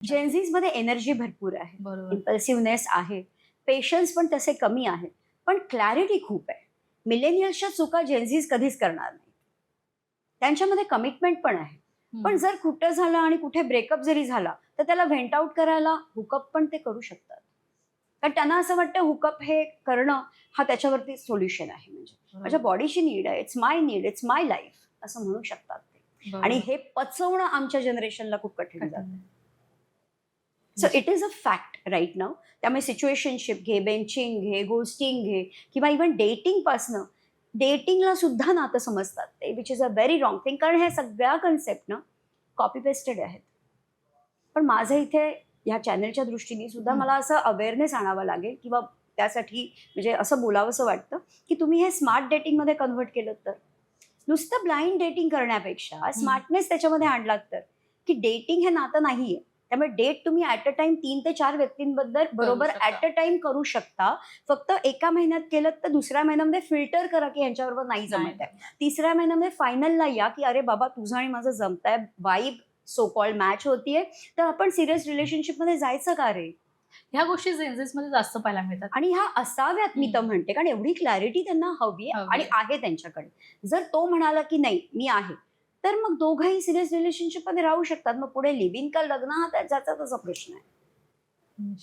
जेनझीज मध्ये एनर्जी भरपूर आहे, बरोबर. इम्पल्सिव्हनेस आहे, पेशन्स पण तसे कमी आहेत, पण क्लॅरिटी खूप आहे. मिलेनियल्सच्या चुका जेनझीज कधीच करणार नाही. त्यांच्यामध्ये कमिटमेंट पण आहे. पण जर कुठं झालं आणि कुठे ब्रेकअप जरी झाला तर त्याला व्हेंट आउट करायला हुकअप पण ते करू शकतात. कारण त्यांना असं वाटतं हुकअप हे करणं हा त्याच्यावरती सोल्युशन आहे. म्हणजे माझ्या बॉडीची नीड आहे, it's my need, it's my life असं म्हणू शकतात ते. आणि बरोबर. हे पचवणं आमच्या जनरेशनला खूप कठीण जातं. कठीण. So it is a fact right now. त्यामुळे सिच्युएशनशिप घे, बेंचिंग घे, गोस्टिंग घे किंवा इव्हन डेटिंगपासनं डेटिंगला सुद्धा नातं समजतात ते, which is a very wrong thing. कारण ह्या सगळ्या कन्सेप्ट ना कॉपी पेस्टेड आहेत. पण माझं इथे ह्या चॅनलच्या दृष्टीने सुद्धा मला असं अवेअरनेस आणावा लागेल किंवा त्यासाठी म्हणजे असं बोलावंसं वाटतं की तुम्ही हे स्मार्ट डेटिंगमध्ये कन्व्हर्ट केलं तर, नुसतं ब्लाइंड डेटिंग करण्यापेक्षा स्मार्टनेस त्याच्यामध्ये आणलात तर, की डेटिंग हे नातं नाहीये. त्यामुळे डेट तुम्ही ॲट अ टाइम 3 ते 4 व्यक्तींबद्दल बरोबर शकता. ॲट अ टाइम करू शकता. फक्त एका महिन्यात केलं तर दुसऱ्या महिन्यामध्ये फिल्टर करा की ह्यांच्याबरोबर नाही जमत आहे. तिसऱ्या महिन्यामध्ये फायनलला या की अरे बाबा तुझं आणि माझं जमतंय, वाईब सो कॉल्ड मॅच होतीये, तर आपण सिरियस रिलेशनशिपमध्ये जायचं का रे? ह्या गोष्टी जेन्झीज मध्ये जास्त पाहायला मिळतात. आणि ह्या असाव्यात मी तर म्हणते, कारण एवढी क्लॅरिटी त्यांना हवी आहे हवी आणि आहे. आहे त्यांच्याकडे. जर तो म्हणाला की नाही मी आहे, तर मग दोघंही सिरियस रिलेशनशिपमध्ये राहू शकतात. मग पुढे लिव्ह इन का लग्न हा त्याचा प्रश्न आहे.